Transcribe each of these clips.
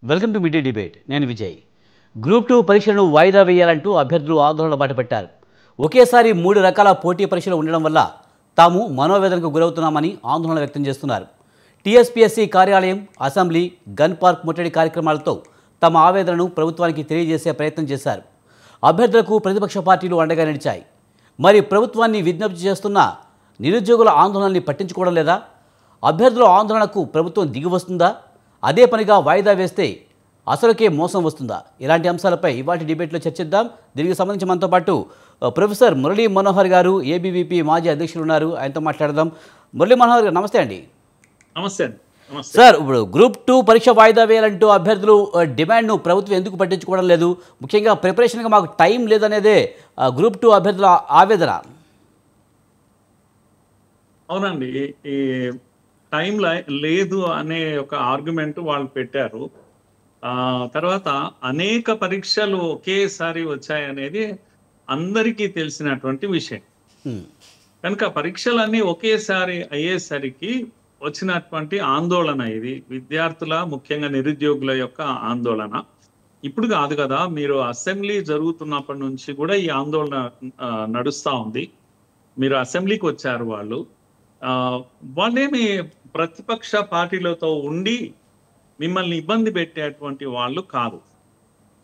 Welcome to mid day debate. నేను Vijay. Group 2 పరీక్షలను వాయిదా వేయాలంటూ అభ్యర్థులు ఆందోళన బాటపట్టారు. ఒకేసారి 3 రకాల పోటీ పరీక్షలు ఉండడం వల్ల తాము మనోవేదనకు గురవుతున్నామని ఆందోళన వ్యక్తం చేస్తున్నారు. టీఎస్పీఎస్సీ కార్యాలయం, అసెంబ్లీ, గన్ పార్క్ ముట్టడి కార్యక్రమాలతో తమ ఆవేదనను ప్రభుత్వానికి తెలియజేసే ప్రయత్నం చేశారు. అభ్యర్థులకు ప్రతిపక్ష పార్టీలు అండగా నిలిచాయి. మరి ప్రభుత్వాన్ని విజ్ఞప్తి చేస్తున్న నిరుద్యోగుల ఆందోళనని పట్టించుకోవడం లేదా? అభ్యర్థుల ఆందోళనకు ప్రభుత్వం దిగి వస్తుందా? అదే పనిగా వాయిదా వేస్తే అసలుకే మోసం వస్తుందా? ఇలాంటి అంశాలపై ఇవాటి డిబేట్లో చర్చిద్దాం. దీనికి సంబంధించి మనతో పాటు ప్రొఫెసర్ మురళీ మనోహర్ గారు, ఏబీవీపీ మాజీ అధ్యక్షులు ఉన్నారు. ఆయనతో మాట్లాడదాం. మురళీ మనోహర్ గారు నమస్తే అండి. నమస్తే సార్, ఇప్పుడు గ్రూప్ 2 పరీక్ష వాయిదా వేయాలంటూ అభ్యర్థులు డిమాండ్ను ప్రభుత్వం ఎందుకు పట్టించుకోవడం లేదు? ముఖ్యంగా ప్రిపరేషన్గా మాకు టైం లేదనేదే గ్రూప్ 2 అభ్యర్థుల ఆవేదన. అవునండి, ఈ టైం లేదు అనే ఒక ఆర్గ్యుమెంట్ వాళ్ళు పెట్టారు. తర్వాత అనేక పరీక్షలు ఒకేసారి వచ్చాయనేది అందరికీ తెలిసినటువంటి విషయం. కనుక పరీక్షలన్నీ ఒకేసారి అయ్యేసరికి వచ్చినటువంటి ఆందోళన ఇది. విద్యార్థుల, ముఖ్యంగా నిరుద్యోగుల యొక్క ఆందోళన. ఇప్పుడు కాదు కదా, మీరు అసెంబ్లీ జరుగుతున్నప్పటి నుంచి కూడా ఈ ఆందోళన నడుస్తూ ఉంది. మీరు అసెంబ్లీకి వచ్చారు. వాళ్ళేమి ప్రతిపక్ష పార్టీలతో ఉండి మిమ్మల్ని ఇబ్బంది పెట్టేటువంటి వాళ్ళు కాదు.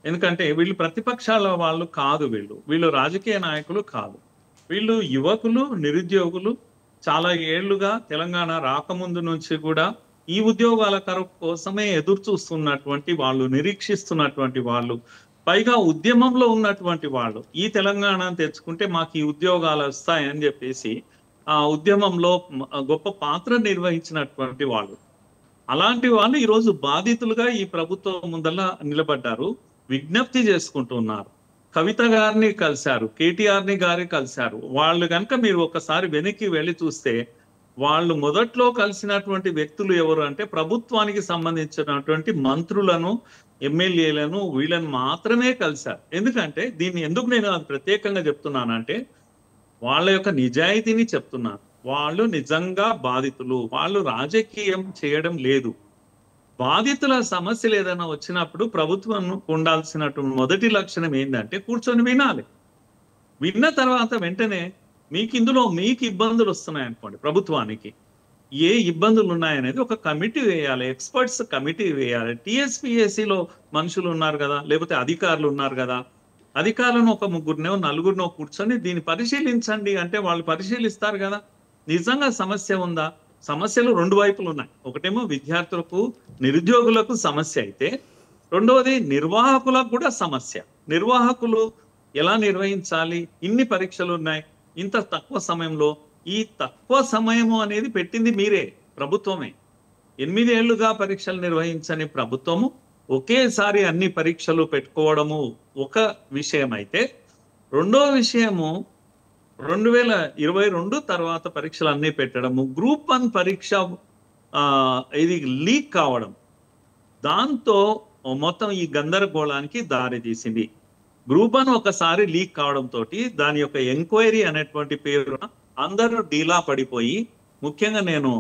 ఎందుకంటే వీళ్ళు ప్రతిపక్షాల వాళ్ళు కాదు, వీళ్ళు రాజకీయ నాయకులు కాదు. వీళ్ళు యువకులు, నిరుద్యోగులు. చాలా ఏళ్లుగా తెలంగాణ రాకముందు నుంచి కూడా ఈ ఉద్యోగాల కరువు కోసమే ఎదురు చూస్తున్నటువంటి వాళ్ళు, నిరీక్షిస్తున్నటువంటి వాళ్ళు, పైగా ఉద్యమంలో ఉన్నటువంటి వాళ్ళు. ఈ తెలంగాణ తెచ్చుకుంటే మాకు ఈ ఉద్యోగాలు వస్తాయని చెప్పేసి ఆ ఉద్యమంలో గొప్ప పాత్ర నిర్వహించినటువంటి వాళ్ళు. అలాంటి వాళ్ళు ఈరోజు బాధితులుగా ఈ ప్రభుత్వం ముందల నిలబడ్డారు, విజ్ఞప్తి చేసుకుంటున్నారు. కవిత గారిని కలిశారు, కేటీఆర్ని గారి కలిశారు. వాళ్ళు కనుక మీరు ఒకసారి వెనక్కి వెళ్ళి చూస్తే వాళ్ళు మొదట్లో కలిసినటువంటి వ్యక్తులు ఎవరు అంటే ప్రభుత్వానికి సంబంధించినటువంటి మంత్రులను, ఎమ్మెల్యేలను, వీళ్ళని మాత్రమే కలిశారు. ఎందుకంటే దీన్ని ఎందుకు నేను అది ప్రత్యేకంగా చెప్తున్నానంటే వాళ్ళ యొక్క నిజాయితీని చెప్తున్నారు. వాళ్ళు నిజంగా బాధితులు, వాళ్ళు రాజకీయం చేయడం లేదు. బాధితుల సమస్యలు ఏదైనా వచ్చినప్పుడు ప్రభుత్వం ఉండాల్సినటువంటి మొదటి లక్షణం ఏంటంటే కూర్చొని వినాలి. విన్న తర్వాత వెంటనే ఇందులో మీకు ఇబ్బందులు వస్తున్నాయి అనుకోండి, ప్రభుత్వానికి ఏ ఇబ్బందులు ఉన్నాయనేది ఒక కమిటీ వేయాలి, ఎక్స్పర్ట్స్ కమిటీ వేయాలి. టీఎస్పీఎస్సీలో మనుషులు ఉన్నారు కదా, లేకపోతే అధికారులు ఉన్నారు కదా, అధికారులను ఒక 3 4 కూర్చొని దీన్ని పరిశీలించండి అంటే వాళ్ళు పరిశీలిస్తారు కదా. నిజంగా సమస్య ఉందా? సమస్యలు 2 వైపులు ఉన్నాయి. ఒకటేమో విద్యార్థులకు, నిరుద్యోగులకు సమస్య అయితే, రెండవది నిర్వాహకులకు కూడా సమస్య. నిర్వాహకులు ఎలా నిర్వహించాలి? ఇన్ని పరీక్షలు ఉన్నాయి ఇంత తక్కువ సమయంలో. ఈ తక్కువ సమయము అనేది పెట్టింది మీరే, ప్రభుత్వమే. 8 ఏళ్లుగా పరీక్షలు నిర్వహించని ప్రభుత్వము ఒకేసారి అన్ని పరీక్షలు పెట్టుకోవడము ఒక విషయం అయితే, రెండో విషయము 2022 తర్వాత పరీక్షలు అన్నీ పెట్టడము, గ్రూప్ 1 పరీక్ష ఇది లీక్ కావడం, దాంతో మొత్తం ఈ గందరగోళానికి దారి తీసింది. గ్రూప్ 1 ఒకసారి లీక్ కావడంతో దాని యొక్క ఎంక్వైరీ అనేటువంటి పేరు అందరూ డీలా పడిపోయి, ముఖ్యంగా నేను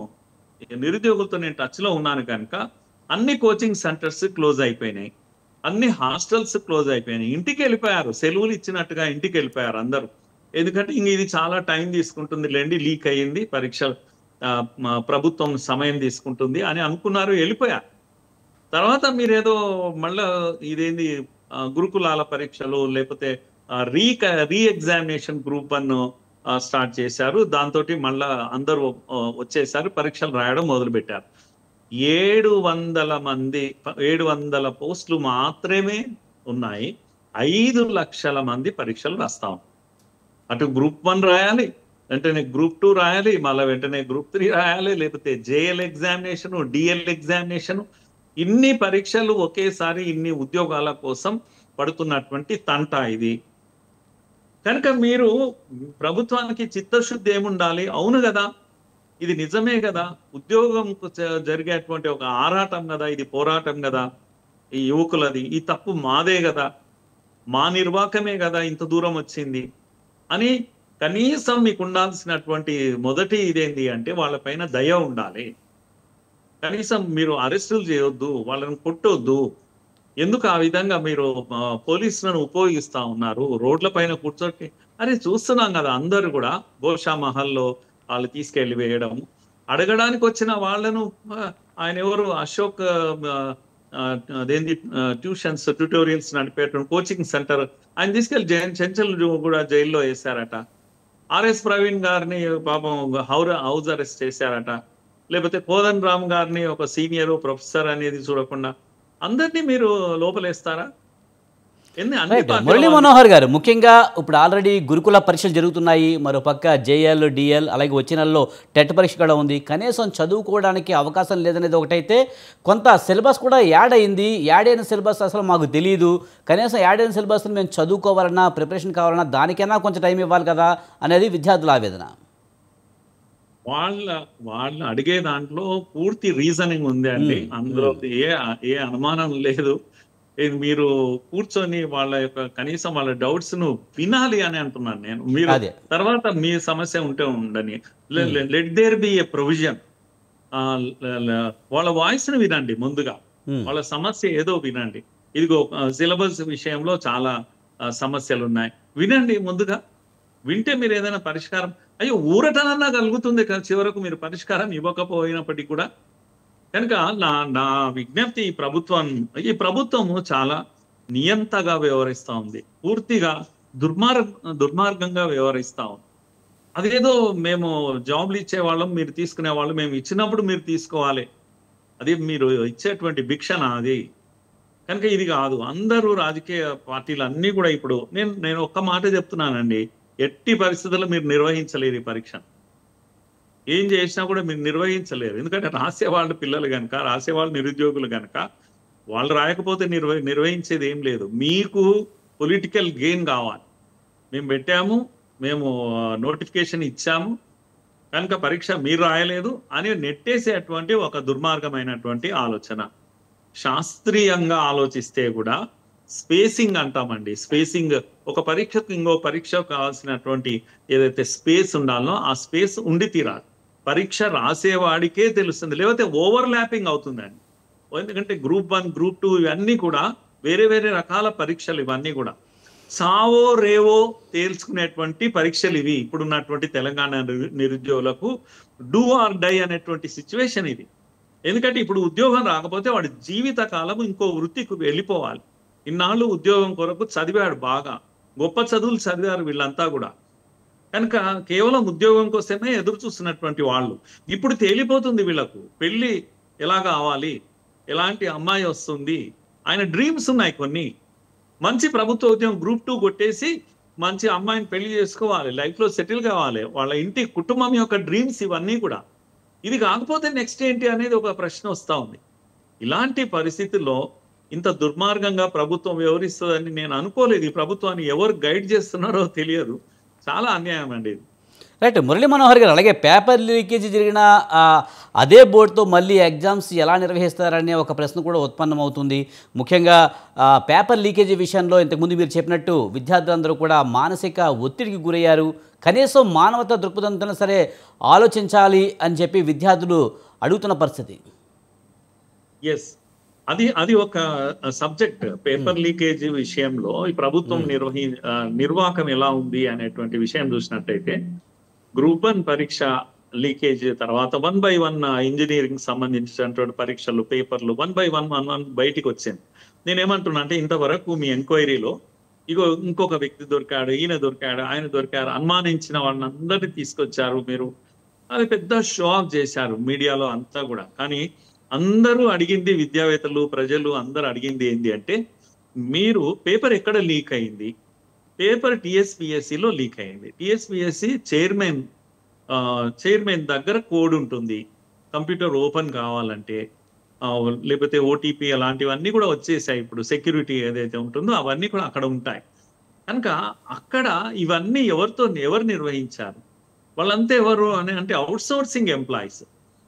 నిరుద్యోగులతో టచ్లో ఉన్నాను కనుక అన్ని కోచింగ్ సెంటర్స్ క్లోజ్ అయిపోయినాయి, అన్ని హాస్టల్స్ క్లోజ్ అయిపోయినాయి. ఇంటికి వెళ్ళిపోయారు, సెలవులు ఇచ్చినట్టుగా ఇంటికి వెళ్ళిపోయారు అందరూ. ఎందుకంటే ఇది చాలా టైం తీసుకుంటుంది లేండి, లీక్ అయ్యింది, పరీక్ష ప్రభుత్వం సమయం తీసుకుంటుంది అని అనుకున్నారు, వెళ్ళిపోయారు. తర్వాత మీరేదో మళ్ళా ఇదేంది గురుకులాల పరీక్షలు, లేకపోతే రీ ఎగ్జామినేషన్ గ్రూప్ 1 స్టార్ట్ చేశారు. దాంతో మళ్ళా అందరూ వచ్చేసారు, పరీక్షలు రాయడం మొదలుపెట్టారు. 700 పోస్టులు మాత్రమే ఉన్నాయి. 5 లక్షల మంది పరీక్షలు రాస్తాం. అటు గ్రూప్ 1 రాయాలి, వెంటనే గ్రూప్ 2 రాయాలి, మళ్ళీ వెంటనే గ్రూప్ 3 రాయాలి, లేకపోతే జేఎల్ ఎగ్జామినేషన్, డిఎల్ ఎగ్జామినేషన్. ఇన్ని పరీక్షలు ఒకేసారి ఇన్ని ఉద్యోగాల కోసం పడుతున్నటువంటి తంట ఇది. కనుక మీరు ప్రభుత్వానికి చిత్తశుద్ధి ఏముండాలి? అవును కదా, ఇది నిజమే కదా, ఉద్యోగం జరిగేటువంటి ఒక ఆరాటం కదా, ఇది పోరాటం కదా ఈ యువకులది, ఈ తప్పు మాదే కదా, మా నిర్వాహకమే కదా ఇంత దూరం వచ్చింది అని కనీసం మీకు ఉండాల్సినటువంటి మొదటి ఇదేంటి అంటే వాళ్ళపైన దయ ఉండాలి. కనీసం మీరు అరెస్టులు చేయొద్దు, వాళ్ళని కొట్టొద్దు, ఎందుకు ఆ విధంగా మీరు పోలీసులను ఉపయోగిస్తా ఉన్నారు? రోడ్ల పైన కూర్చోటి అరే చూస్తున్నాం కదా, అందరూ కూడా గోషా మహల్లో వాళ్ళు తీసుకెళ్లి వేయడం, అడగడానికి వచ్చిన వాళ్ళను ఆయన ఎవరు అశోక్ అదేంటి ట్యూటోరియల్స్ నడిపేటువంటి కోచింగ్ సెంటర్ ఆయన తీసుకెళ్లి చెంచల్ కూడా జైల్లో వేశారట. ఆర్ఎస్ ప్రవీణ్ గారిని పాపం హౌస్ అరెస్ట్ చేశారట. లేకపోతే కోదన్ రామ్ గారిని ఒక సీనియర్ ప్రొఫెసర్ అనేది చూడకుండా అందరినీ మీరు లోపలేస్తారా? అన్ని పార్టీల మురళీ మనోహర్ గారు, ముఖ్యంగా ఇప్పుడు ఆల్రెడీ గురుకుల పరీక్షలు జరుగుతున్నాయి, మరోపక్క జేఎల్ డిఎల్ అలాగే వచ్చే నెలలో టెట్ పరీక్ష కూడా ఉంది. కనీసం చదువుకోవడానికి అవకాశం లేదనేది ఒకటైతే, కొంత సిలబస్ కూడా యాడ్ అయింది. యాడ్ అయిన సిలబస్ అసలు మాకు తెలియదు, కనీసం యాడ్ అయిన సిలబస్ని మేము చదువుకోవాలన్నా ప్రిపరేషన్ కావాలన్నా దానికైనా కొంచెం టైం ఇవ్వాలి కదా అనేది విద్యార్థుల ఆవేదన. వాళ్ళు అడిగే దాంట్లో పూర్తి రీజనింగ్ ఉంది అండి. అందులో ఏ అనుమానం లేదు. మీరు కూర్చొని వాళ్ళ యొక్క కనీసం వాళ్ళ డౌట్స్ ను వినాలి అని అంటున్నాను నేను. మీరు తర్వాత మీ సమస్య ఉంటే ఉండని, let there be a provision. వాళ్ళ వాయిస్ ను వినండి ముందుగా, వాళ్ళ సమస్య ఏదో వినండి. ఇదిగో సిలబస్ విషయంలో చాలా సమస్యలు ఉన్నాయి, వినండి ముందుగా. వింటే మీరు ఏదైనా పరిష్కారం, అయ్యో ఊరటనన్నా కలుగుతుంది కదా చివరకు, మీరు పరిష్కారం ఇవ్వకపోయినప్పటికీ కూడా. కనుక నా విజ్ఞప్తి ఈ ప్రభుత్వము చాలా నియంతగా వ్యవహరిస్తా ఉంది, పూర్తిగా దుర్మార్గంగా వ్యవహరిస్తా ఉంది. అదేదో మేము జాబ్లు ఇచ్చేవాళ్ళం, మీరు తీసుకునే వాళ్ళు, మేము ఇచ్చినప్పుడు మీరు తీసుకోవాలి, అది మీరు ఇచ్చేటువంటి భిక్షణ అది. కనుక ఇది కాదు. అందరూ రాజకీయ పార్టీలు అన్నీ కూడా ఇప్పుడు నేను ఒక్క మాట చెప్తున్నానండి, ఎట్టి పరిస్థితుల్లో మీరు నిర్వహించలేరు ఈ పరీక్ష. ఏం చేసినా కూడా మీరు నిర్వహించలేరు. ఎందుకంటే రాసేవాళ్ళు పిల్లలు కనుక, రాసేవాళ్ళు నిరుద్యోగులు కనుక, వాళ్ళు రాయకపోతే నిర్వహించేది ఏం లేదు. మీకు పొలిటికల్ గెయిన్ కావాలి. మేము పెట్టాము, మేము నోటిఫికేషన్ ఇచ్చాము కనుక పరీక్ష మీరు రాయలేదు అని నెట్టేసేటువంటి ఒక దుర్మార్గమైనటువంటి ఆలోచన. శాస్త్రీయంగా ఆలోచిస్తే కూడా స్పేసింగ్ అంటామండి. స్పేసింగ్, ఒక పరీక్షకు ఇంకో పరీక్షకు కావాల్సినటువంటి ఏదైతే స్పేస్ ఉండాలో ఆ స్పేస్ ఉండి తీరాలి. పరీక్ష రాసేవాడికే తెలుస్తుంది, లేకపోతే ఓవర్ ల్యాపింగ్ అవుతుందండి. ఎందుకంటే గ్రూప్ 1, గ్రూప్ 2 ఇవన్నీ కూడా వేరే వేరే రకాల పరీక్షలు. ఇవన్నీ కూడా సావో రేవో తేల్చుకునేటువంటి పరీక్షలు ఇవి. ఇప్పుడున్నటువంటి తెలంగాణ నిరుద్యోగులకు డూ ఆర్ డై అనేటువంటి సిచ్యువేషన్ ఇది. ఎందుకంటే ఇప్పుడు ఉద్యోగం రాకపోతే వాడి జీవిత కాలం ఇంకో వృత్తికి వెళ్ళిపోవాలి. ఇన్నాళ్ళు ఉద్యోగం కొరకు చదివాడు, బాగా గొప్ప చదువులు చదివారు వీళ్ళంతా కూడా. కనుక కేవలం ఉద్యోగం కోసమే ఎదురు చూస్తున్నటువంటి వాళ్ళు ఇప్పుడు తేలిపోతుంది వీళ్ళకు. పెళ్లి ఎలా కావాలి, ఎలాంటి అమ్మాయి వస్తుంది, ఆయన డ్రీమ్స్ ఉన్నాయి కొన్ని. మంచి ప్రభుత్వ ఉద్యోగం గ్రూప్ 2 కొట్టేసి మంచి అమ్మాయిని పెళ్లి చేసుకోవాలి, లైఫ్ లో సెటిల్ కావాలి, వాళ్ళ ఇంటి కుటుంబం యొక్క డ్రీమ్స్ ఇవన్నీ కూడా. ఇది కాకపోతే నెక్స్ట్ ఏంటి అనేది ఒక ప్రశ్న వస్తా ఉంది. ఇలాంటి పరిస్థితుల్లో ఇంత దుర్మార్గంగా ప్రభుత్వం వ్యవహరిస్తుందని నేను అనుకోలేదు. ఈ ప్రభుత్వాన్ని ఎవరు గైడ్ చేస్తున్నారో తెలియదు. చాలా అన్యాయం అండి ఇది. రైట్. మురళీ మనోహర్ గారు, అలాగే పేపర్ లీకేజీ జరిగిన అదే బోర్డుతో మళ్ళీ ఎగ్జామ్స్ ఎలా నిర్వహిస్తారనే ఒక ప్రశ్న కూడా ఉత్పన్నమవుతుంది. ముఖ్యంగా పేపర్ లీకేజీ విషయంలో ఇంతకుముందు మీరు చెప్పినట్టు విద్యార్థులందరూ కూడా మానసిక ఒత్తిడికి గురయ్యారు. కనీసం మానవతా దృక్పథంతో సరే ఆలోచించాలి అని చెప్పి విద్యార్థులు అడుగుతున్న పరిస్థితి. ఎస్, అది ఒక సబ్జెక్ట్. పేపర్ లీకేజ్ విషయంలో ఈ ప్రభుత్వం నిర్వాహకం ఎలా ఉంది అనేటువంటి విషయం చూసినట్టయితే, గ్రూప్ 1 పరీక్ష లీకేజ్ తర్వాత 1 by 1 ఇంజనీరింగ్ సంబంధించినటువంటి పరీక్షలు పేపర్లు 1 by 1 బయటికి వచ్చింది. నేనేమంటున్నా అంటే, ఇంతవరకు మీ ఎంక్వైరీలో ఇంకొక వ్యక్తి దొరికాడు, ఈయన దొరికాడు, ఆయన దొరికారు, అనుమానించిన వాళ్ళని అందరినీ తీసుకొచ్చారు మీరు. అది పెద్ద షో ఆఫ్ చేశారు మీడియాలో అంతా కూడా. కానీ అందరూ అడిగింది, విద్యావేత్తలు ప్రజలు అందరూ అడిగింది ఏంటి అంటే, మీరు పేపర్ ఎక్కడ లీక్ అయింది? పేపర్ టీఎస్పీఎస్సీలో లీక్ అయింది. టీఎస్పీఎస్సీ చైర్మన్ దగ్గర కోడ్ ఉంటుంది, కంప్యూటర్ ఓపెన్ కావాలంటే, లేకపోతే ఓటీపీ అలాంటివన్నీ కూడా వచ్చేసాయి. ఇప్పుడు సెక్యూరిటీ ఏదైతే ఉంటుందో అవన్నీ కూడా అక్కడ ఉంటాయి. కనుక అక్కడ ఇవన్నీ ఎవరు నిర్వహించారు? వాళ్ళంతా ఎవరు అని అంటే అవుట్సోర్సింగ్ ఎంప్లాయీస్.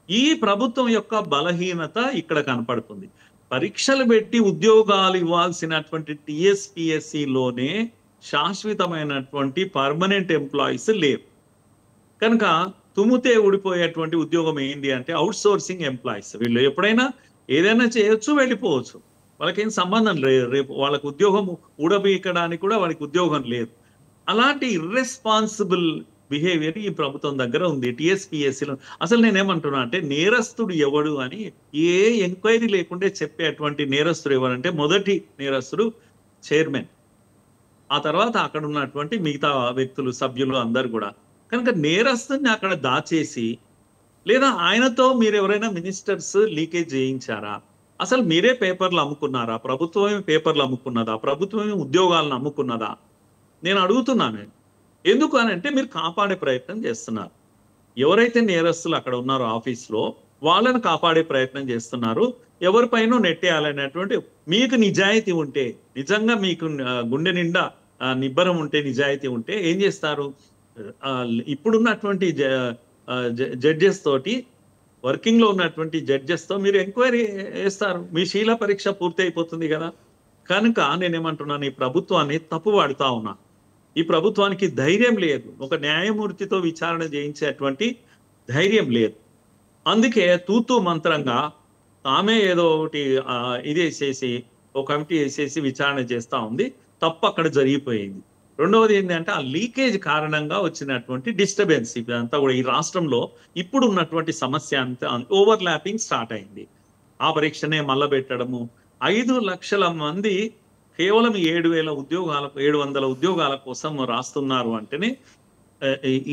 ఈ ప్రభుత్వం యొక్క బలహీనత ఇక్కడ కనపడుతుంది. పరీక్షలు పెట్టి ఉద్యోగాలు ఇవ్వాల్సినటువంటి టీఎస్పీఎస్సీలోనే శాశ్వతమైనటువంటి పర్మనెంట్ ఎంప్లాయీస్ లేవు. కనుక తుమ్మితే ఊడిపోయేటువంటి ఉద్యోగం ఏంటి అంటే అవుట్సోర్సింగ్ ఎంప్లాయీస్. వీళ్ళు ఎప్పుడైనా ఏదైనా చేయొచ్చు, వెళ్ళిపోవచ్చు. వాళ్ళకేం సంబంధం లేదు, రేపు వాళ్ళకు ఉద్యోగం ఊడబీకడానికి కూడా వాళ్ళకి ఉద్యోగం లేదు. అలాంటి ఇర్రెస్పాన్సిబుల్ బిహేవియర్ ఈ ప్రభుత్వం దగ్గర ఉంది. టీఎస్పీఎస్సీలో అసలు నేనేమంటున్నా అంటే నేరస్తుడు ఎవడు అని ఏ ఎంక్వైరీ లేకుంటే చెప్పేటువంటి నేరస్తుడు ఎవరంటే మొదటి నేరస్తుడు చైర్మన్, ఆ తర్వాత అక్కడ ఉన్నటువంటి మిగతా వ్యక్తులు, సభ్యులు అందరు కూడా. కనుక నేరస్తుని అక్కడ దాచేసి, లేదా ఆయనతో మీరు ఎవరైనా మినిస్టర్స్ లీకేజ్ చేయించారా, అసలు మీరే పేపర్లు అమ్ముకున్నారా, ప్రభుత్వమే పేపర్లు అమ్ముకున్నదా, ప్రభుత్వమే ఉద్యోగాలను అమ్ముకున్నదా, నేను అడుగుతున్నాను. ఎందుకు అని అంటే మీరు కాపాడే ప్రయత్నం చేస్తున్నారు. ఎవరైతే నేరస్తులు అక్కడ ఉన్నారో ఆఫీస్లో వాళ్ళని కాపాడే ప్రయత్నం చేస్తున్నారు. ఎవరిపైన నెట్టేయాలనేటువంటి మీకు నిజాయితీ ఉంటే, నిజంగా మీకు గుండె నిండా నిబ్బరం ఉంటే, నిజాయితీ ఉంటే ఏం చేస్తారు? ఇప్పుడున్నటువంటి జడ్జెస్ తోటి, వర్కింగ్ లో ఉన్నటువంటి జడ్జెస్ తో మీరు ఎంక్వైరీ చేస్తారు. మీ శీల పరీక్ష పూర్తి అయిపోతుంది కదా. కనుక నేనేమంటున్నాను, ఈ ప్రభుత్వాన్ని తప్పు వాడుతా ఉన్నా. ఈ ప్రభుత్వానికి ధైర్యం లేదు, ఒక న్యాయమూర్తితో విచారణ చేయించేటువంటి ధైర్యం లేదు. అందుకే తూతూ మంత్రంగా తామే ఏదో ఒకటి ఇది వేసేసి, ఒక కమిటీ వేసేసి విచారణ చేస్తా ఉంది. తప్పు అక్కడ జరిగిపోయింది. రెండవది ఏంటంటే ఆ లీకేజ్ కారణంగా వచ్చినటువంటి డిస్టర్బెన్స్. ఇదంతా కూడా ఈ రాష్ట్రంలో ఇప్పుడు ఉన్నటువంటి సమస్య అంతా ఓవర్ ల్యాపింగ్ స్టార్ట్ అయింది. ఆ పరీక్షనే మళ్ళా పెట్టడము. 5 లక్షల మంది కేవలం 7,000 ఉద్యోగాలకు 700 ఉద్యోగాల కోసం రాస్తున్నారు అంటేనే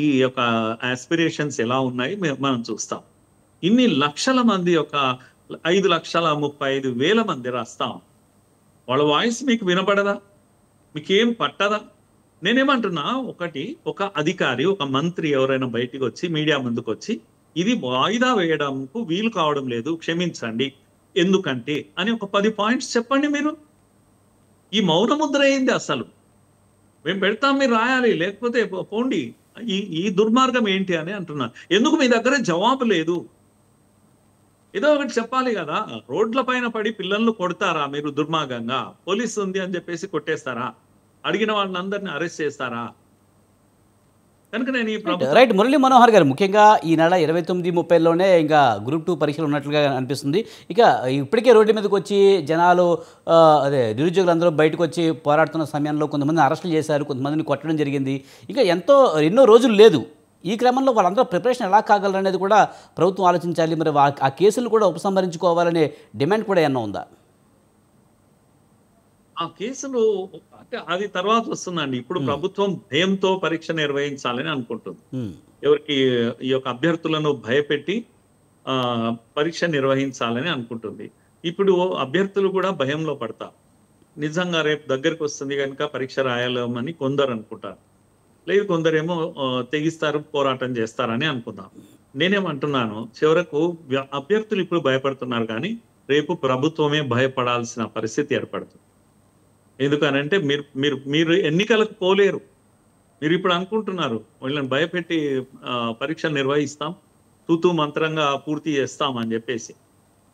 ఈ యొక్క ఆస్పిరేషన్స్ ఎలా ఉన్నాయి మనం చూస్తాం. ఇన్ని లక్షల మంది యొక్క 5,35,000 మంది రాస్తాం. వాళ్ళ వాయిస్ మీకు వినపడదా? మీకేం పట్టదా? నేనేమంటున్నా, ఒక అధికారి, ఒక మంత్రి ఎవరైనా బయటికి వచ్చి మీడియా ముందుకు వచ్చి ఇది వాయిదా వేయడంకు వీలు కావడం లేదు, క్షమించండి, ఎందుకంటే అని ఒక 10 పాయింట్స్ చెప్పండి. మీరు ఈ మౌన ముద్ర ఏంది? అసలు మేము పెడతాం, మీరు రాయాలి, లేకపోతే పోండి. ఈ దుర్మార్గం ఏంటి అని అంటున్నా. ఎందుకు మీ దగ్గర జవాబు లేదు? ఏదో ఒకటి చెప్పాలి కదా. రోడ్ల పైన పడి పిల్లలను కొడతారా మీరు దుర్మార్గంగా? పోలీసు ఉంది అని చెప్పేసి కొట్టేస్తారా? అడిగిన వాళ్ళందరినీ అరెస్ట్ చేస్తారా? కనుక నేను ఈ రైట్ మురళీ మనోహర్ గారు, ముఖ్యంగా ఈ నెల 29-30లోనే ఇంకా గ్రూప్ 2 పరీక్షలు ఉన్నట్లుగా అనిపిస్తుంది. ఇక ఇప్పటికే రోడ్డు మీదకి వచ్చి జనాలు, నిరుద్యోగులందరూ బయటకు వచ్చి పోరాడుతున్న సమయంలో కొంతమంది అరెస్టులు చేశారు, కొంతమందిని కొట్టడం జరిగింది. ఇంకా ఎన్నో రోజులు లేదు. ఈ క్రమంలో వాళ్ళందరూ ప్రిపరేషన్ ఎలా కాగలరు అనేది కూడా ప్రభుత్వం ఆలోచించాలి. మరి ఆ కేసులు కూడా ఉపసంహరించుకోవాలనే డిమాండ్ కూడా ఏమన్నా ఉందా? ఆ కేసులు అంటే అది తర్వాత వస్తుందండి. ఇప్పుడు ప్రభుత్వం భయంతో పరీక్ష నిర్వహించాలని అనుకుంటుంది. ఎవరికి ఈ యొక్క అభ్యర్థులను భయపెట్టి పరీక్ష నిర్వహించాలని అనుకుంటుంది. ఇప్పుడు అభ్యర్థులు కూడా భయంలో పడతారు. నిజంగా రేపు దగ్గరికి వస్తుంది కనుక పరీక్ష రాయాలని కొందరు అనుకుంటారు, లేదు కొందరేమో తెగిస్తారు, పోరాటం చేస్తారని అనుకుందాం. నేనేమంటున్నాను, చివరకు అభ్యర్థులు ఇప్పుడు భయపడుతున్నారు, కానీ రేపు ప్రభుత్వమే భయపడాల్సిన పరిస్థితి ఏర్పడుతుంది. ఎందుకనంటే మీరు ఎన్నికలకు పోలేరు. మీరు ఇప్పుడు అనుకుంటున్నారు వీళ్ళని భయపెట్టి పరీక్షలు నిర్వహిస్తాం, తూతూ మంత్రంగా పూర్తి చేస్తాం అని చెప్పేసి.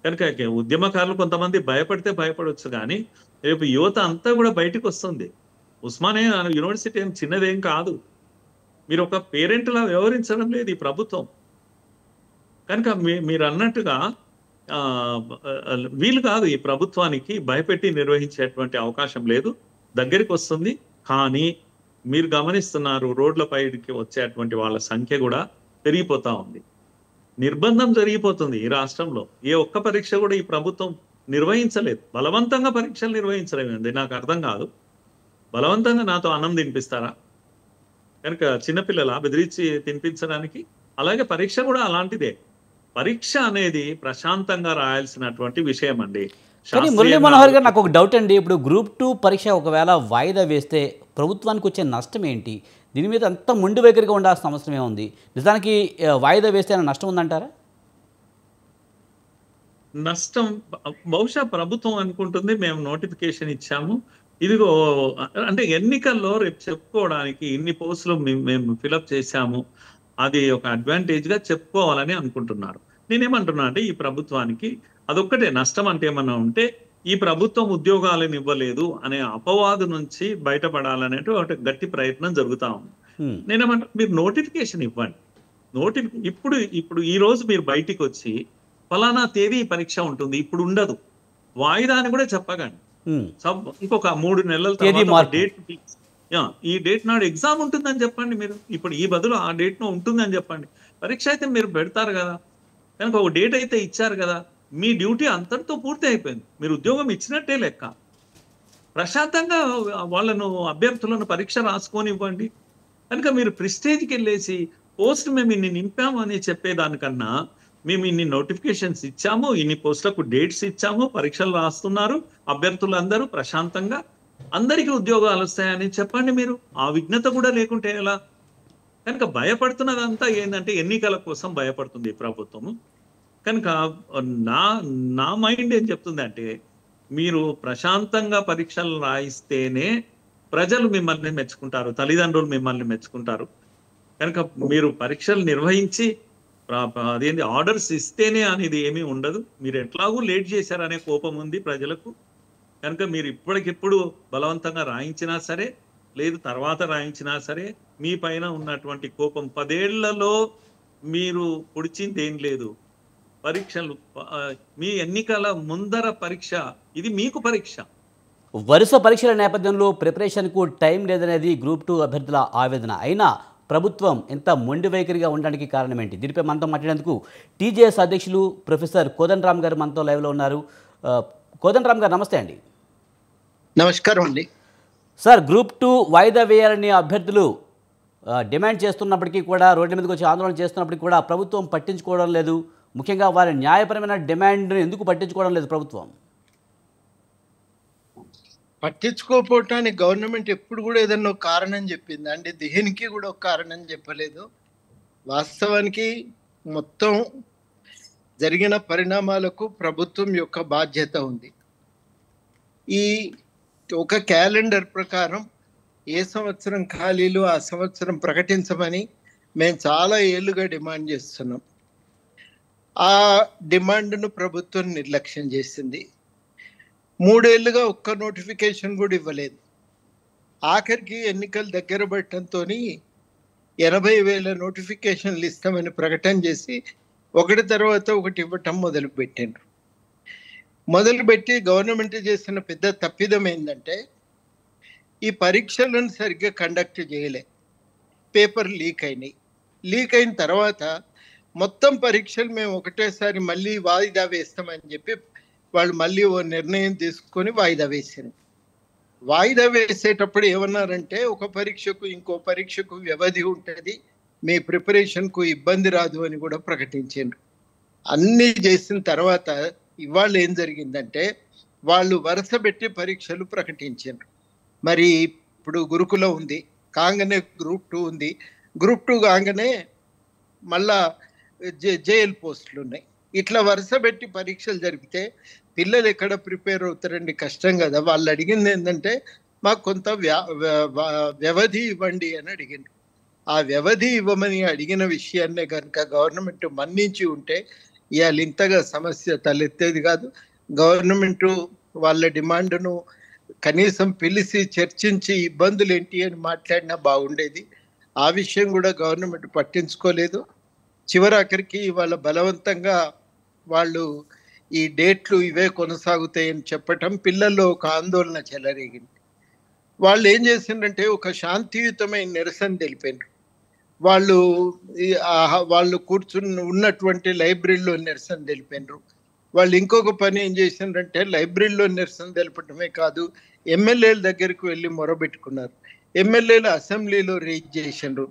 కనుక ఉద్యమకారులు కొంతమంది భయపడితే భయపడవచ్చు, కానీ రేపు యువత అంతా కూడా బయటకు వస్తుంది. ఉస్మానియా యూనివర్సిటీ ఏం చిన్నదేం కాదు. మీరు ఒక పేరెంట్లా వ్యవహరించడం లేదు ఈ ప్రభుత్వం. కనుక మీరు అన్నట్టుగా వీలు కాదు. ఈ ప్రభుత్వానికి భయపెట్టి నిర్వహించేటువంటి అవకాశం లేదు. దగ్గరికి వస్తుంది, కానీ మీరు గమనిస్తున్నారు రోడ్లపైకి వచ్చేటువంటి వాళ్ళ సంఖ్య కూడా పెరిగిపోతా ఉంది. నిర్బంధం జరిగిపోతుంది ఈ రాష్ట్రంలో. ఏ ఒక్క పరీక్ష కూడా ఈ ప్రభుత్వం నిర్వహించలేదు. బలవంతంగా పరీక్షలు నిర్వహించలేమండి. నాకు అర్థం కాదు. బలవంతంగా నాతో అన్నం తినిపిస్తారా? కనుక చిన్నపిల్లల బెదిరించి తినిపించడానికి. అలాగే పరీక్ష కూడా అలాంటిదే. పరీక్ష అనేది ప్రశాంతంగా రాయాల్సినటువంటి విషయం అండి. కానీ మురళీ మనోహర్ గారు, నాకు ఒక డౌట్ అండి. ఇప్పుడు గ్రూప్ 2 పరీక్ష ఒకవేళ వాయిదా వేస్తే ప్రభుత్వానికి వచ్చే నష్టం ఏంటి? దీని మీద అంత మొండి వైఖరిగా ఉండాల్సిన అవసరం ఏముంది? నిజానికి వాయిదా వేస్తే నష్టం ఉందంటారా? నష్టం బహుశా ప్రభుత్వం అనుకుంటుంది మేము నోటిఫికేషన్ ఇచ్చాము, ఇదిగో అంటే ఎన్నికల్లో రేపు చెప్పుకోవడానికి ఇన్ని పోస్టులు మేము ఫిలప్ చేశాము, అది ఒక అడ్వాంటేజ్ గా చెప్పుకోవాలని అనుకుంటున్నారు. నేనేమంటున్నా అంటే ఈ ప్రభుత్వానికి అదొక్కటే నష్టం. అంటే ఏమన్నా ఉంటే ఈ ప్రభుత్వం ఉద్యోగాలను ఇవ్వలేదు అనే అపవాదు నుంచి బయటపడాలనే ఒక గట్టి ప్రయత్నం జరుగుతా ఉంది. నేనేమంటా, మీరు నోటిఫికేషన్ ఇవ్వండి. ఇప్పుడు ఈ రోజు మీరు బయటికి వచ్చి ఫలానా తేదీ పరీక్ష ఉంటుంది, ఇప్పుడు ఉండదు. వాయిదా అని కూడా చెప్పకండి. ఉమ్. ఇంకొక 3 నెలల తేదీ తర్వాత మార్పు. డేట్ ఫిక్స్, ఈ డేట్ నాడు ఎగ్జామ్ ఉంటుందని చెప్పండి. మీరు ఇప్పుడు ఈ బదులు ఆ డేట్ లో ఉంటుందని చెప్పండి. పరీక్ష అయితే మీరు పెడతారు కదా, కనుక ఒక డేట్ అయితే ఇచ్చారు కదా, మీ డ్యూటీ అంతటితో పూర్తి అయిపోయింది. మీరు ఉద్యోగం ఇచ్చినట్టే లెక్క. ప్రశాంతంగా వాళ్ళను అభ్యర్థులను పరీక్ష రాసుకొని ఇవ్వండి. కనుక మీరు ప్రిస్టేజ్కి వెళ్ళేసి పోస్ట్ మేము ఇన్ని నింపాము అని చెప్పేదానికన్నా, మేము ఇన్ని నోటిఫికేషన్స్ ఇచ్చాము, ఇన్ని పోస్టులకు డేట్స్ ఇచ్చాము, పరీక్షలు రాస్తున్నారు అభ్యర్థులందరూ ప్రశాంతంగా, అందరికీ ఉద్యోగాలు వస్తాయని చెప్పండి. మీరు ఆ విఘ్నత కూడా లేకుంటే ఎలా? కనుక భయపడుతున్నదంతా ఏంటంటే ఎన్నికల కోసం భయపడుతుంది ఈ ప్రభుత్వము. కనుక నా నా మైండ్ ఏం చెప్తుందంటే, మీరు ప్రశాంతంగా పరీక్షలు రాయిస్తేనే ప్రజలు మిమ్మల్ని మెచ్చుకుంటారు, తల్లిదండ్రులు మిమ్మల్ని మెచ్చుకుంటారు. కనుక మీరు పరీక్షలు నిర్వహించి అదేంటి ఆర్డర్స్ ఇస్తేనే అనేది ఏమీ ఉండదు. మీరు ఎట్లాగూ లేట్ చేశారనే కోపం ఉంది ప్రజలకు. కనుక మీరు ఇప్పటికిప్పుడు బలవంతంగా రాయించినా సరే, లేదు తర్వాత రాయించినా సరే, మీ పైన ఉన్నటువంటి కోపం 10 ఏళ్లలో మీరు పొడిచింది ఏం లేదు. పరీక్షలు మీ ఎన్నికల ముందర పరీక్ష, ఇది మీకు పరీక్ష. వరుస పరీక్షల నేపథ్యంలో ప్రిపరేషన్కు టైం లేదనేది గ్రూప్ 2 అభ్యర్థుల ఆవేదన. అయినా ప్రభుత్వం ఎంత మొండి వైఖరిగా ఉండడానికి కారణం ఏంటి? దీనిపై మనతో మాట్లాడేందుకు టీజేఎస్ అధ్యక్షులు ప్రొఫెసర్ కోదండరామ్ గారు మనతో లైవ్లో ఉన్నారు. కోదండరామ్ గారు నమస్తే అండి. నమస్కారం అండి. సార్, గ్రూప్ 2 వాయిదా వేయాలని అభ్యర్థులు డిమాండ్ చేస్తున్నప్పటికీ కూడా, రోడ్డు మీదకి వచ్చి ఆందోళన చేస్తున్నప్పటికీ కూడా ప్రభుత్వం పట్టించుకోవడం లేదు. ముఖ్యంగా వారి న్యాయపరమైన డిమాండ్ను ఎందుకు పట్టించుకోవడం లేదు ప్రభుత్వం? పట్టించుకోకపోవటానికి గవర్నమెంట్ ఎప్పుడు కూడా ఏదన్నా ఒక కారణం చెప్పింది అండి. దేనికి కూడా ఒక కారణం చెప్పలేదు. వాస్తవానికి మొత్తం జరిగిన పరిణామాలకు ప్రభుత్వం యొక్క బాధ్యత ఉంది. ఈ ఒక క్యాలెండర్ ప్రకారం ఏ సంవత్సరం ఖాళీలు ఆ సంవత్సరం ప్రకటించమని మేము చాలా ఏళ్ళుగా డిమాండ్ చేస్తున్నాం. ఆ డిమాండ్ను ప్రభుత్వం నిర్లక్ష్యం చేసింది. 3 ఏళ్ళుగా ఒక్క నోటిఫికేషన్ కూడా ఇవ్వలేదు. ఆఖరికి ఎన్నికలు దగ్గర పడటంతో 80,000 నోటిఫికేషన్లు ఇస్తామని ప్రకటన చేసి ఒకటి తర్వాత ఒకటి ఇవ్వటం మొదలుపెట్టి గవర్నమెంట్ చేసిన పెద్ద తప్పిదం ఏంటంటే, ఈ పరీక్షలను సరిగ్గా కండక్ట్ చేయలే. పేపర్ లీక్ అయినాయి. లీక్ అయిన తర్వాత మొత్తం పరీక్షలు మేము ఒకటేసారి మళ్ళీ వాయిదా వేస్తామని చెప్పి వాళ్ళు మళ్ళీ ఓ నిర్ణయం తీసుకొని వాయిదా వేసారు. వాయిదా వేసేటప్పుడు ఏమన్నారంటే, ఒక పరీక్షకు ఇంకో పరీక్షకు వ్యవధి ఉంటుంది, మీ ప్రిపరేషన్కు ఇబ్బంది రాదు అని కూడా ప్రకటించారు. అన్నీ చేసిన తర్వాత ఇవాళ ఏం జరిగిందంటే, వాళ్ళు వరుస పెట్టి పరీక్షలు ప్రకటించారు. మరి ఇప్పుడు గురుకులం ఉంది, కాగానే గ్రూప్ 2 ఉంది, గ్రూప్ 2 కాగానే మళ్ళా జేఎల్ పోస్టులు ఉన్నాయి. ఇట్లా వరుస పెట్టి పరీక్షలు జరిపితే పిల్లలు ఎక్కడ ప్రిపేర్ అవుతారండి? కష్టం కదా. వాళ్ళు అడిగింది ఏంటంటే, మాకు కొంత వ్యవధి ఇవ్వండి అని అడిగింది. ఆ వ్యవధి ఇవ్వమని అడిగిన విషయాన్నే కనుక గవర్నమెంట్ మన్నించి ఉంటే ఇవాళ ఇంతగా సమస్య తలెత్తేది కాదు. గవర్నమెంట్ వాళ్ళ డిమాండ్ను కనీసం పిలిచి చర్చించి ఇబ్బందులు ఏంటి అని మాట్లాడినా బాగుండేది. ఆ విషయం కూడా గవర్నమెంట్ పట్టించుకోలేదు. చివరాఖరికి వాళ్ళ బలవంతంగా వాళ్ళు ఈ డేట్లు ఇవే కొనసాగుతాయని చెప్పటం పిల్లల్లో ఒక ఆందోళన చెలరేగింది. వాళ్ళు ఏం చేసిందంటే, ఒక శాంతియుతమైన నిరసన తెలిపారు. వాళ్ళు కూర్చుని ఉన్నటువంటి లైబ్రరీలో నిరసన తెలిపారు. వాళ్ళు ఇంకొక పని ఏం చేసిందంటే, లైబ్రరీలో నిరసన తెలపటమే కాదు, ఎమ్మెల్యేల దగ్గరికి వెళ్ళి మొరబెట్టుకున్నారు. ఎమ్మెల్యేలు అసెంబ్లీలో రేజ్ చేసిండ్రు.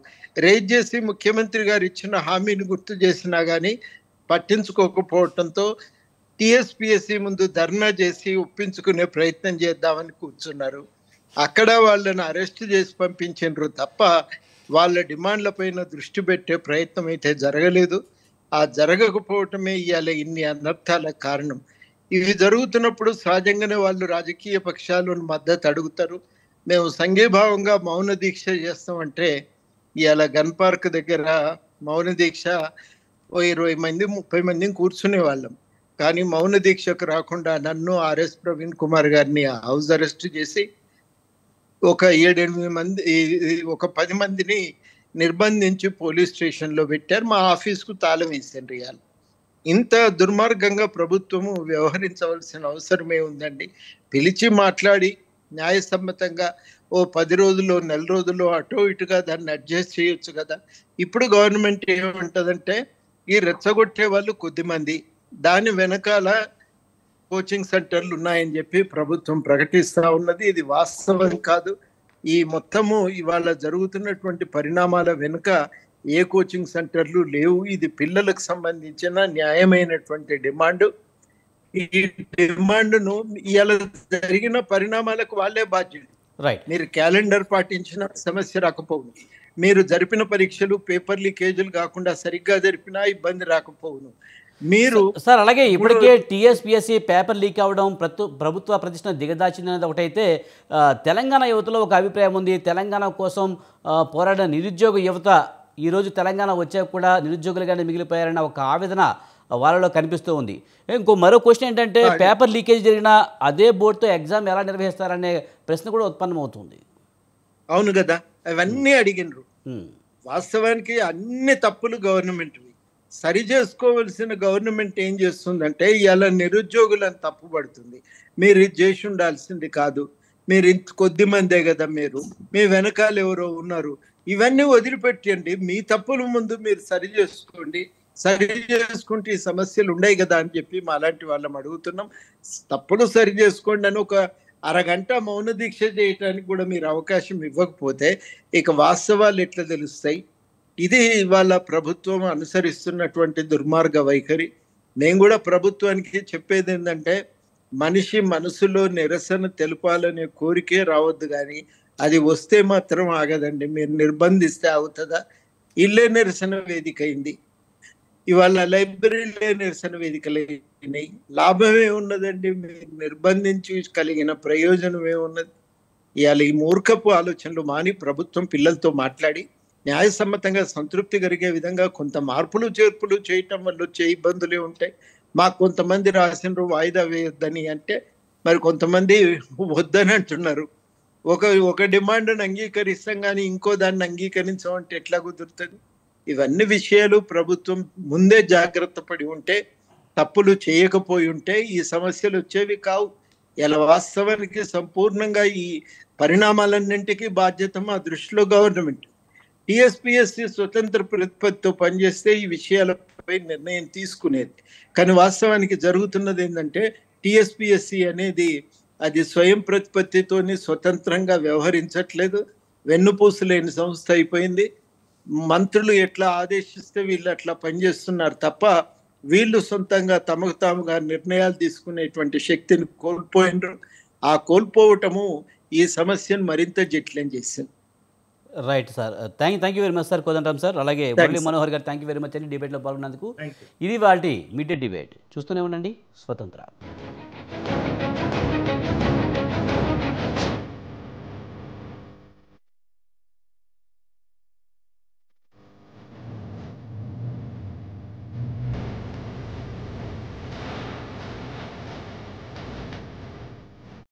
రేజ్ చేసి ముఖ్యమంత్రి గారు ఇచ్చిన హామీని గుర్తు చేసినా కానీ పట్టించుకోకపోవడంతో టీఎస్పీఎస్సీ ముందు ధర్నా చేసి ఒప్పించుకునే ప్రయత్నం చేద్దామని కూర్చున్నారు. అక్కడ వాళ్ళని అరెస్ట్ చేసి పంపించిండ్రు తప్ప వాళ్ళ డిమాండ్లపైన దృష్టి పెట్టే ప్రయత్నం అయితే జరగలేదు. ఆ జరగకపోవటమే ఇవాళ ఇన్ని అనర్థాలకు కారణం. ఇవి జరుగుతున్నప్పుడు సహజంగానే వాళ్ళు రాజకీయ పక్షాలను మద్దతు అడుగుతారు. మేము సంఘీభావంగా మౌన దీక్ష చేస్తామంటే, ఇవాళ గన్ పార్క్ దగ్గర మౌన దీక్ష 20 మంది 30 మందిని కూర్చునే వాళ్ళం. కానీ మౌన దీక్షకు రాకుండా నన్ను ఆర్ఎస్ ప్రవీణ్ కుమార్ గారిని హౌస్ అరెస్ట్ చేసి ఒక 7-8 మంది, ఒక 10 మందిని నిర్బంధించి పోలీస్ స్టేషన్లో పెట్టారు. మా ఆఫీస్కు తాళం వేసారు. ఇవాళ ఇంత దుర్మార్గంగా ప్రభుత్వము వ్యవహరించవలసిన అవసరమే ఉందండి. పిలిచి మాట్లాడి న్యాయసమ్మతంగా ఓ 10 రోజుల్లో, నెల రోజుల్లో అటో ఇటుగా దాన్ని అడ్జస్ట్ చేయొచ్చు కదా. ఇప్పుడు గవర్నమెంట్ ఏమంటదంటే ఈ రెచ్చగొట్టే వాళ్ళు కొద్దిమంది, దాని వెనకాల కోచింగ్ సెంటర్లు ఉన్నాయని చెప్పి ప్రభుత్వం ప్రకటిస్తా ఉన్నది. ఇది వాస్తవం కాదు. ఈ మొత్తము ఇవాళ జరుగుతున్నటువంటి పరిణామాల వెనుక ఏ కోచింగ్ సెంటర్లు లేవు. ఇది పిల్లలకు సంబంధించిన న్యాయమైనటువంటి డిమాండ్. ఈ డిమాండ్ను ఇవాళ జరిగిన పరిణామాలకు వాళ్ళే బాధ్యులు. రైట్. మీరు క్యాలెండర్ పాటించిన సమస్య రాకపోవును, మీరు జరిపిన పరీక్షలు పేపర్ లీకేజీలు కాకుండా సరిగ్గా జరిపినా ఇబ్బంది రాకపోవును. మీరు సార్ అలాగే ఇప్పటికే టీఎస్పీఎస్సీ పేపర్ లీక్ అవ్వడం ప్రభుత్వ ప్రతిష్టను దిగదాచిందనేది ఒకటైతే తెలంగాణ యువతలో ఒక అభిప్రాయం ఉంది. తెలంగాణ కోసం పోరాడిన నిరుద్యోగ యువత ఈరోజు తెలంగాణ వచ్చాక కూడా నిరుద్యోగులుగానే మిగిలిపోయారన్న ఒక ఆవేదన వాళ్ళలో కనిపిస్తూ ఉంది. మరో క్వశ్చన్ ఏంటంటే పేపర్ లీకేజ్ జరిగిన అదే బోర్డుతో ఎగ్జామ్ ఎలా నిర్వహిస్తారనే ప్రశ్న కూడా ఉత్పన్నమవుతుంది. అవును కదా, అవన్నీ అడిగినరు. వాస్తవానికి అన్ని తప్పులు గవర్నమెంట్వి. సరి చేసుకోవలసిన గవర్నమెంట్ ఏం చేస్తుందంటే ఇలా నిరుద్యోగులను తప్పుపడుతుంది. మీరు ఇది చేసి ఉండాల్సింది కాదు, మీరు ఇంత కొద్ది మందే కదా, మీరు మీ వెనకాల ఎవరో ఉన్నారు, ఇవన్నీ వదిలిపెట్టండి, మీ తప్పుల ముందు మీరు సరి చేసుకోండి, సరి చేసుకుంటే ఈ సమస్యలు ఉన్నాయి కదా అని చెప్పి మా అలాంటి వాళ్ళం అడుగుతున్నాం. తప్పులు సరి చేసుకోండి అని ఒక అరగంట మౌన దీక్ష చేయడానికి కూడా మీరు అవకాశం ఇవ్వకపోతే ఇక వాస్తవాలు ఎట్లా తెలుస్తాయి? ఇది ఇవాళ ప్రభుత్వం అనుసరిస్తున్నటువంటి దుర్మార్గ వైఖరి. నేను కూడా ప్రభుత్వానికి చెప్పేది ఏంటంటే మనిషి మనసులో నిరసన తెలపాలనే కోరికే రావద్దు, కానీ అది వస్తే మాత్రం ఆగదండి. మీరు నిర్బంధిస్తే అవుతుందా? ఇల్లే నిరసన వేదిక అయింది, ఇవాళ లైబ్రరీలే నిరసన వేదికలు అయినాయి. లాభమే ఉన్నదండి? మీరు నిర్బంధించి కలిగిన ప్రయోజనం ఏమున్నది? ఇవాళ ఈ మూర్ఖపు ఆలోచనలు మాని ప్రభుత్వం పిల్లలతో మాట్లాడి న్యాయసమ్మతంగా సంతృప్తి కలిగే విధంగా కొంత మార్పులు చేర్పులు చేయటం వల్ల వచ్చే ఇబ్బందులే ఉంటాయి. మాకు కొంతమంది రాసినారు వాయిదా వేయొద్దని, అంటే మరి కొంతమంది వద్దని అంటున్నారు. ఒక డిమాండ్ను అంగీకరిస్తాం కానీ ఇంకో దాన్ని అంగీకరించమంటే ఎట్లా కుదురుతుంది? ఇవన్నీ విషయాలు ప్రభుత్వం ముందే జాగ్రత్త పడి ఉంటే, తప్పులు చేయకపోయి ఉంటే ఈ సమస్యలు వచ్చేవి కావు. ఇలా వాస్తవానికి సంపూర్ణంగా ఈ పరిణామాలన్నింటికీ బాధ్యత మా దృష్టిలో గవర్నమెంట్. టీఎస్పీఎస్సీ స్వతంత్ర ప్రతిపత్తితో పనిచేస్తే ఈ విషయాలపై నిర్ణయం తీసుకునేది. కానీ వాస్తవానికి జరుగుతున్నది ఏంటంటే టీఎస్పీఎస్సీ అనేది అది స్వయం ప్రతిపత్తితోని స్వతంత్రంగా వ్యవహరించట్లేదు. వెన్నుపూసు లేని సంస్థ అయిపోయింది. మంత్రులు ఎట్లా ఆదేశిస్తే వీళ్ళు అట్లా పనిచేస్తున్నారు తప్ప వీళ్ళు సొంతంగా తమకు తాముగా నిర్ణయాలు తీసుకునేటువంటి శక్తిని కోల్పోయినరు. ఆ కోల్పోవటము ఈ సమస్యను మరింత జటిలం చేసింది. Right sir, thank you very much sir Kodandaram sir. అలాగే మురళీ మనోహర్ గారు థ్యాంక్ యూ వెరీ మచ్ అండి డిబేట్లో పాల్గొన్నందుకు. ఇది వాటి మిడ్ డే డిబేట్. చూస్తూనే ఉండండి స్వతంత్ర.